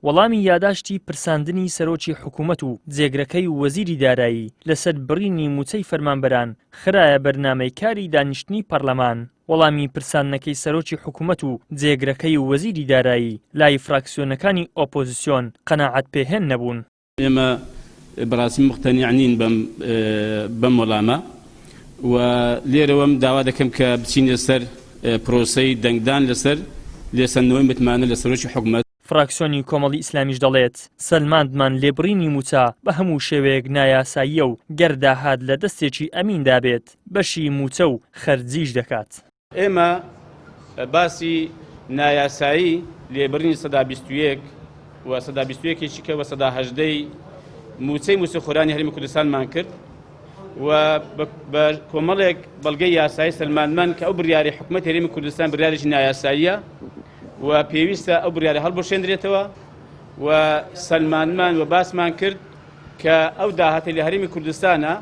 وەڵامی یاداشتی پرساندنی سەرۆکی حکوومەت و جێگرەکەی وەزیری دارایی لەسەر بڕینی موچەی فەرمانبەران خرایە بەرنامەی کاری دانیشتنی پەرلەمان. وەڵامی پرساندنەکەی سەرۆکی حکوومەت و جێگرەکەی وەزیری دارایی لای فراکسیۆنەکانی ئۆپۆزیسیۆن قەناعەت پێهێن نەبوون. ئێمە بەڕاستی مقتەنیعنین بەم وەڵامە و لێرەوەم داوا دەکەم کە بچینە سەر پرۆسەی دەنگدان لەسەر لێسەندنەوەی متمانە لە سەرۆکی حکوومەت. فراکسیۆنی کۆمەڵی ئیسلامیش دەڵێت سەلماندمان لێبڕینی موچە بە هەموو شێوەیەک نایاساییە و گەرداهات لە دەستێکی ئەمیندا بێت بەشی موچە و خەرجیش دەکات. ئێمە باسی نایاسایی لێبڕینی سەدا 21 و سەدا 21ێکی کە بە سەدا 18ی موچەی موچەخۆرانی هەرێمی کوردستانمان کرد و بە کۆمەڵێک بەڵگەی یاسایی سەلماندمان کە ئەو بڕیاری حکوومەت هەرێمی کوردستان بڕیارێکی نایاساییە و پێویستە ئەو بڕیارە هەڵبژێندرێتەوە و سەلماندمان و باسمان کرد کە ئەو داهاتە لە هەرێمی کوردستانە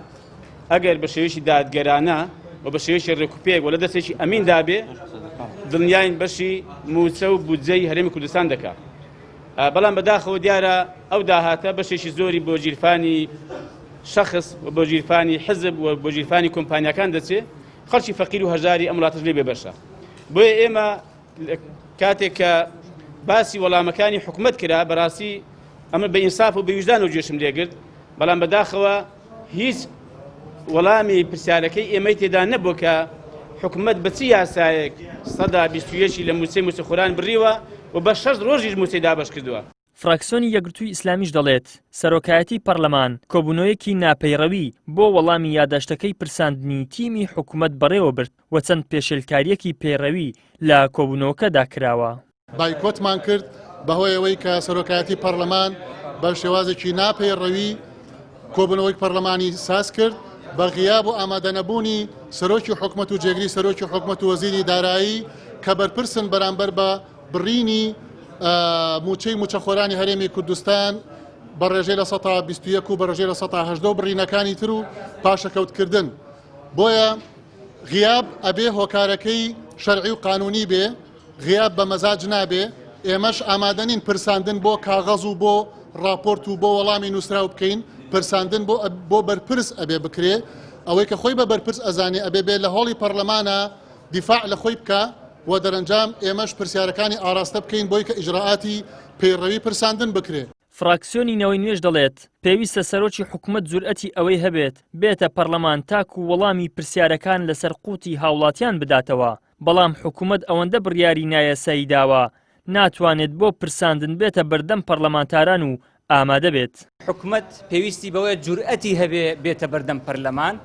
ئەگەر بە شێوەیەکی دادگەرانە و بە شێوەیەکی ڕێکوپێک و لە دەستێکی ئەمیندا بێ دڵنیاین بەشی موچە و بودجەی هەرێمی کوردستان دەکات. بەڵام بەداخەوە دیارە ئەو داهاتە بەشێکی زۆری بۆ گیرفانی شخص و بۆ گیرفانی حزب و بۆ گیرفانی کۆمپانیاکان دەچێت خەڵکی فەقیر و هەژاری ئەم وڵاتەش لێ بێ بەشە. بۆیە ئێمە کاتێک کە باسی وەڵامەکانی حکوومەت کرا بەڕاستی ئەمە بە ئینساف و بە ویژدان و جێشم لێگرت، بەڵام بەداخەوە هیچ وەڵامی پرسیارەکەی ئێمەی تێدا نەبوو کە حکوومەت بە چی یاسایەک سەدا 21 لە موچەی موچەخۆران بڕیوە و بە 6 ڕۆژیش موچەی دابەش کردووە. فراکسیۆنی یەکگرتووی ئیسلامیش دەڵێت سەرۆکایەتی پەرلەمان کۆبوونەوەیەکی ناپەیڕەوی بۆ وەڵامی یاداشتەکەی پرساندنی تیمی حکوومەت بەڕێوە برد و چەند پێشێلکاریەکی پێڕەوی لە کۆبوونەوەکەدا کراوە. بایکۆتمان کرد بەهۆی ئەوەی کە سەرۆکایەتی پەرلەمان بە شێوازێکی ناپەیڕەوی کۆبوونەوەی پەرلەمانی ساز کرد بە غیاب و ئامادەنەبوونی سەرۆکی حکوومەت و جێگری سەرۆکی حکوومەت و وەزیری دارایی کە بەرپرسن بەرامبەر بە بڕینی موچەی موچەخۆرانی هەرێمی کوردستان بە ڕێژەی لە 121 و بە ڕێژەی لە 180 بڕینەکانی تر و پاشەکەوتکردن. بۆیە غیاب ئەبێ هۆکارەکەی شەرعی و قانونی بێ، غیاب بە مەزاج نابێ. ئێمەش ئامادەنین پرساندن بۆ کاغەز و بۆ راپۆرت و بۆ وەڵامی نووسراو بکەین. پرساندن بۆ بەرپرس ئەبێ بکرێ، ئەوەی کە خۆی بە بەرپرس ئەزانێ ئەبێ بێ لە هۆڵی پەرلەمانە دیفاع لە خۆی بکە و دەرەنجام ئێمەش پرسیارەکانی ئاراستە بکەین بۆی کە ئیجراعاتی پەیڕەوی پرساندن بکرێ. فراکسیۆنی نەوەی نوێژ دەڵێت پێویستە سەرۆکی حکوومەت جورئەتی ئەوەی هەبێت بێتە پەرلەمان تاک و وەڵامی پرسیارەکان لەسەر قوتی هاوڵاتیان بداتەوە، بەڵام حکوومەت ئەوەندە بڕیاری نایاسایی داوە ناتوانێت بۆ پرساندن بێتە بەردەم پەرلەمانتاران و ئامادە بێت. حکوومەت پێویستی بەوەیە جورئەتی هەبێ بێتە بەردەم پەرلەمان،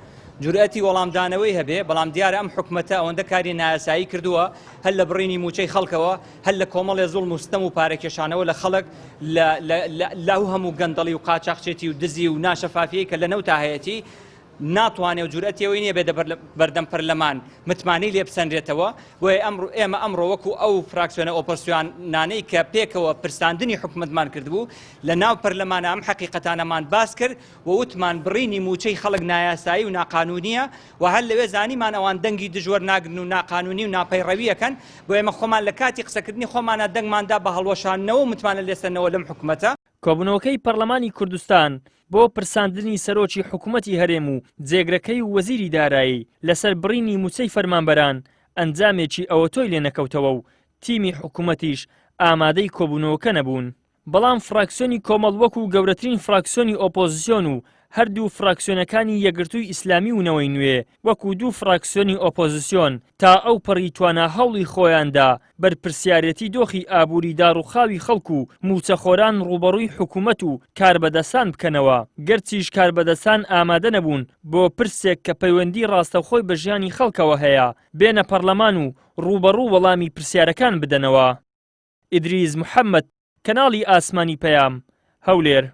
جورئەتی وەڵامدانەوەی هەبێ، بەڵام دیارە ئەم حکوومەتە ئەوەندە کاری نایاسایی کردووە هەر لە بڕینی موچەی خەڵکەوە، هەر لە کۆمەڵێ زوڵم و ستەم و پارێکێشانەوە لە خەڵک لاو هەموو گەندەڵی و قاچاقچێتی و دزی و ناشەفافیەی کە لە نەوتا هەیەی ناتوانێ و جورئەتیەوەی نییە بێتە بەردەم پەرلەمان متمانەی لێ بسەندرێتەوە. بۆیە ئێمە ئەمڕۆ وەکو ئەو فراکسیۆنە ئۆپۆزیسیۆنانەی کە پێکەوە پرساندنی حکوومەتمان کردبوو لە ناو پەرلەمانە ئەم حەقیقەتانەمان باس کرد و وتمان بڕینی موچەی خەڵک نایاسایی و ناقانونیە و هەر لەوێ زانیمان ئەوان دەنگی دژوەر ناگرن و ناقانونی و ناپەیڕەویەکەن. بۆ ئێمە خۆمان لە کاتی قسەکردنی خۆمانە دەنگماندا بە هەڵوەشانەوە و متمانە لێسەنەوە لەم حکوومەتە. کۆبوونەوەکەی پەرلەمانی کوردستان بۆ پرساندنی سەرۆکی حکوومەتی هەرێم و جێگرەکەی وەزیری دارایی لەسەر بڕینی موچەی فەرمانبەران ئەنجامێکی ئەوە تۆی لێ نەکەوتەوە و تیمی حکوومەتیش ئامادەی کۆبوونەوەکە نەبوون. بەڵام فراکسیۆنی کۆمەڵ وەکو گەورەترین فراکسیۆنی ئۆپۆزیسیۆن و هەردوو فراکسیۆنەکانی یەکگرتووی ئیسلامی و نەوەی نوێ وەکو دوو فراکسیۆنی ئۆپۆزیسیۆن تا ئەو پەڕی توانە هەوڵی خۆیاندا بەرپرسیارەتی دۆخی ئابووری داڕوخاوی خەڵک و موچەخۆران ڕوبەڕووی حکوومەت و کاربەدەسان بکەنەوە، گەرچیش کاربەدەسان ئامادە نەبوون بۆ پرسێک کە پەیوەندی ڕاستەوخۆی بە ژیانی خەڵکەوە هەیە بێنە پەرلەمان و ڕوبەڕوو وەڵامی پرسیارەکان بدەنەوە. ئیدریس محەممەد، کەناڵی ئاسمانی پەیام، هەولێر.